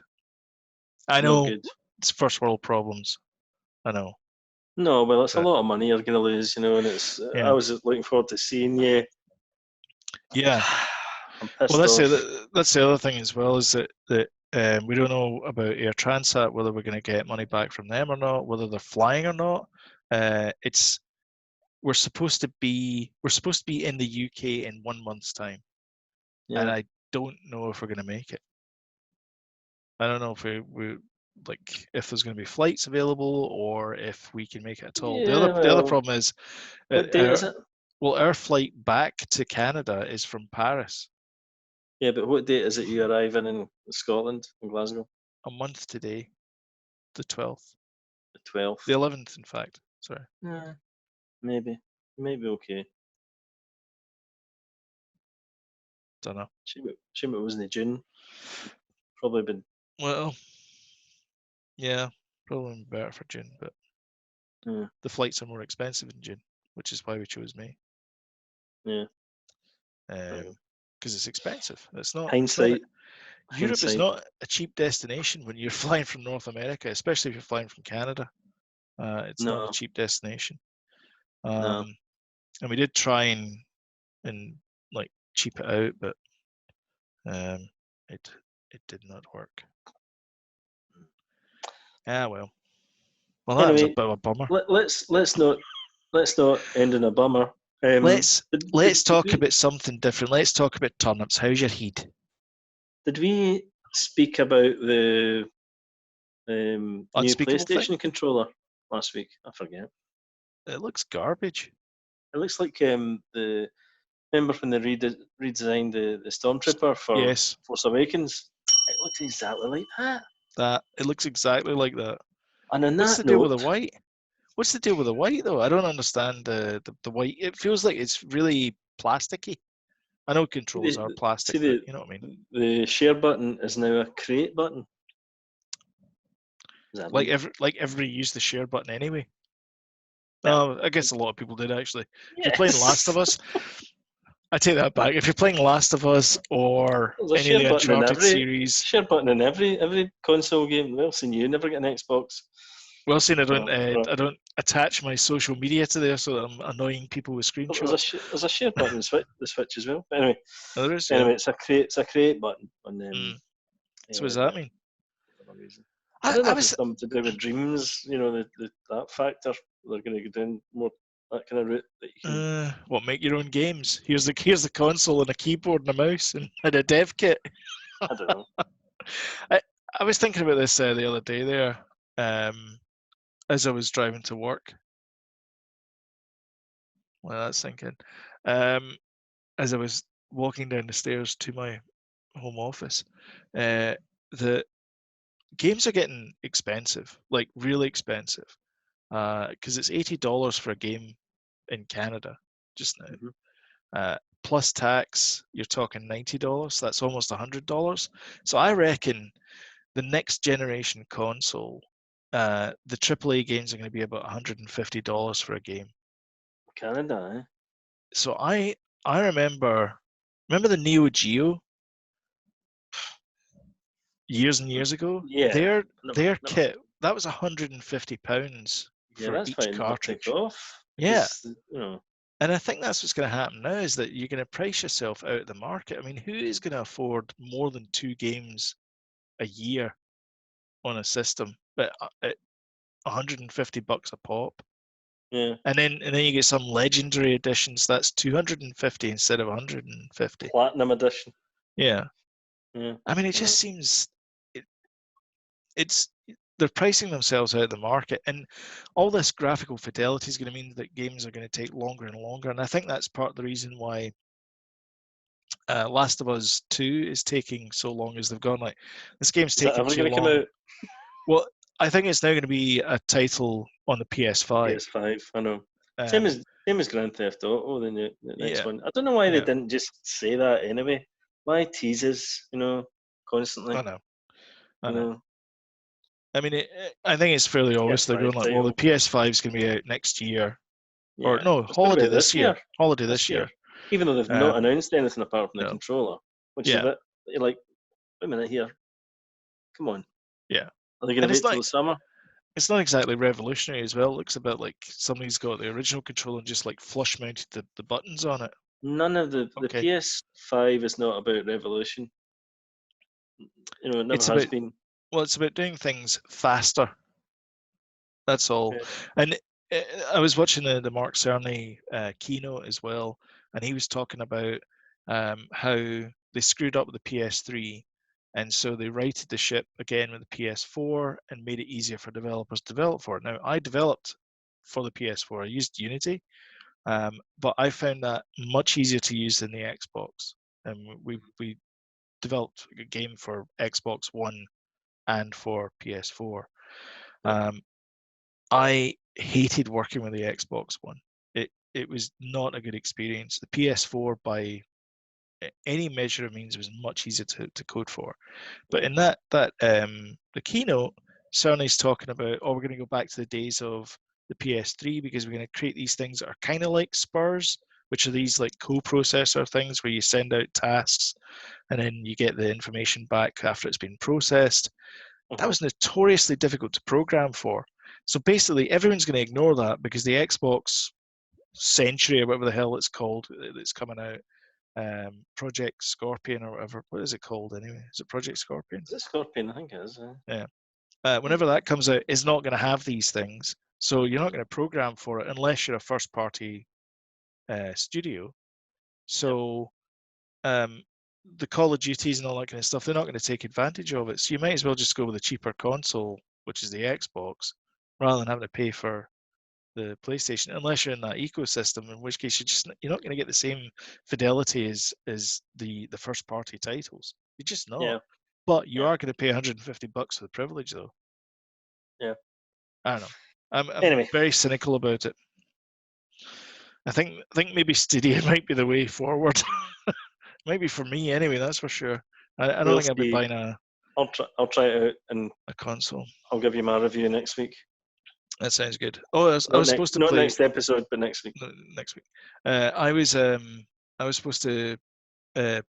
I Not know good. it's first world problems. I know. No, well, it's a But lot of money you're going to lose, and it's. yeah. I was looking forward to seeing you. Yeah. I'm Well, pissed off. that's the other thing as well, is that we don't know about Air Transat, whether we're going to get money back from them or not, whether they're flying or not. It's we're supposed to be in the UK in 1 month's time, and Yeah. I don't know if we're going to make it. I don't know if we like, if there's going to be flights available or if we can make it at all. Yeah. The other Well, problem is, what date is it? our flight back to Canada is from Paris Yeah, but what date is it you arriving in Scotland, in Glasgow? a month today, the 12th, The 12th. the 11th, in fact. Sorry. Yeah. Maybe. Maybe okay. Don't know. Shame it wasn't in June. Probably been. Well, yeah, probably better for June, but Yeah. the flights are more expensive in June. which is why we chose me. Yeah. Because it's expensive. It's not. Hindsight. Europe is Hindsight. not a cheap destination when you're flying from North America, especially if you're flying from Canada. It's not a No. cheap destination. No. And we did try and like cheap it out, but it did not work. Ah well. Well, that was a Anyway, bit of a bummer. let's not end in a bummer. Let's talk about something different. Let's talk about turnips. How's your heat? Did we speak about the new Unspeakable thing? PlayStation controller last week? I forget. It looks garbage. It looks like the remember when they redesigned the Stormtrooper for Yes, Force Awakens? It looks exactly like that. it looks exactly like that. And on What's that the deal with note, the white? What's the deal with the white though? I don't understand the white. It feels like it's really plasticky. I know controls are plastic, see but you know what I mean. the share button is now a create button. Is that Like everybody used the share button anyway. well, I guess a lot of people did actually. If you're playing Last of yes. Us, I take that back. If you're playing Last of Us or There's a any of share the button in Uncharted series, every console game. Well, seen you never get an Xbox. well, seeing Or I don't attach my social media to there so that I'm annoying people with screenshots. there's a share button in the Switch as well. But anyway, Oh, there is, yeah. it's a create button on So what does that mean? whatever reason. I don't know I if it's was something to do with dreams. You know, that factor. They're going to go down more that kind of route that you can. what, make your own games? Here's the console and a keyboard and a mouse and a dev kit. I don't know. I was thinking about this the other day there, as I was driving to work. Well, that's thinking. As I was walking down the stairs to my home office, the games are getting expensive, like really expensive, because it's $80 for a game in Canada just now. Mm-hmm. Plus tax, you're talking $90. That's almost $100. So I reckon the next generation console, the AAA games are going to be about $150 for a game. Canada, eh? So I remember the Neo Geo years and years ago. Yeah. Their Never. kit, that was £150 Yeah, for that's each why I never take cartridge. off. Yeah. Because, you know, And I think that's what's going to happen now is that you're going to price yourself out of the market. I mean, who is going to afford more than 2 games a year on a system, but at $150 a pop? yeah, And then you get some legendary editions. That's 250 instead of 150. platinum edition. Yeah, Yeah, I mean, it just seems it's they're pricing themselves out of the market, and all this graphical fidelity is going to mean that games are going to take longer and longer. And I think that's part of the reason why Last of Us 2 is taking so long, as they've gone like, this game's is that taking ever too going to come long. out? Well, I think it's now going to be a title on the PS5. PS5, I know. Um, Same as Grand Theft Auto, the next yeah, one. I don't know why they yeah, didn't just say that anyway. Why teases, constantly? I know, I You know. know, I mean, I think it's fairly obvious they're PS5 going like, well, the title. PS5 is going to be out next year, or Yeah, no, it's going to be holiday out this this year. year. Holiday This this year. year, even though they've not Um, announced anything apart from the no, controller, which is a yeah, bit. You're like, wait a minute here. Come on, yeah, are they going and to wait till the summer? it's not exactly revolutionary as well. It looks a bit like somebody's got the original controller and just like flush mounted the buttons on it. None of the Okay, PS5 is not about revolution. It never it's has about been. it's about doing things faster. That's all. Yeah. And I was watching the Mark Cerny keynote as well, and he was talking about how they screwed up with the PS3, and so they righted the ship again with the PS4 and made it easier for developers to develop for it. Now, I developed for the PS4. I used Unity, but I found that much easier to use than the Xbox. And we developed a game for Xbox One and for PS4. Yeah. Um, I hated working with the Xbox One. It was not a good experience. The PS4, by any measure of means, was much easier to code for. But Yeah. in the keynote, Cerny's talking about, oh, we're going to go back to the days of the PS3 because we're going to create these things that are kind of like Spurs, which are these like co-processor things where you send out tasks and then you get the information back after it's been processed. That was notoriously difficult to program for. So basically, everyone's going to ignore that because the Xbox Century or whatever the hell it's called that's coming out, Project Scorpion or whatever. What is it called anyway? Is it Project Scorpion? Is it Scorpion? I think it is. Yeah. Whenever that comes out, is not going to have these things. So you're not going to program for it unless you're a first-party studio. So the Call of Duties and all that kind of stuff, they're not going to take advantage of it. So you might as well just go with a cheaper console, which is the Xbox, rather than having to pay for the PlayStation, unless you're in that ecosystem, in which case you're not going to get the same fidelity as the first party titles. You're just not. Yeah. But you are going to pay $150 for the privilege, though. Yeah. I don't know. I'm Anyway. very cynical about it. I think maybe Stadia might be the way forward. Maybe for me anyway, that's for sure. I don't think I'll be buying I'll try it out and a console. I'll give you my review next week. That sounds good. Oh, I was supposed to play. Not next episode, but next week. Next week. I was supposed to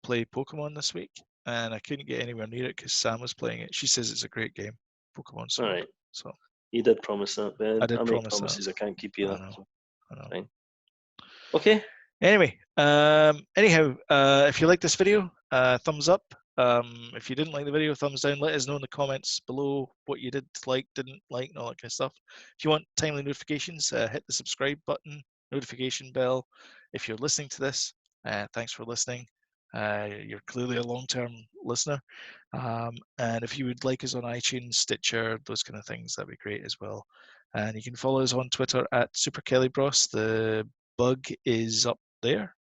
play Pokemon this week, and I couldn't get anywhere near it because Sam was playing it. She says it's a great game, Pokemon Sword. All right. So you did promise that, Ben. I did make promise promises that. I can't keep either. I know. So. I know. Fine. Okay. Anyway, anyhow, if you like this video, thumbs up. If you didn't like the video, thumbs down. Let us know in the comments below what you did like, didn't like, and all that kind of stuff. If you want timely notifications, hit the subscribe button, notification bell. If you're listening to this, thanks for listening. You're clearly a long-term listener. And if you would like us on iTunes, Stitcher, those kind of things, that'd be great as well. And you can follow us on Twitter at SuperKellyBros. The bug is up there.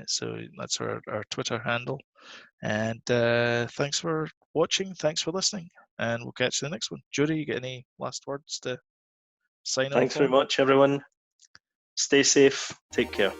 So that's our Twitter handle. And thanks for watching. Thanks for listening. And we'll catch you in the next one. Jody, you got any last words to sign off? Thanks very much, everyone. Stay safe. Take care.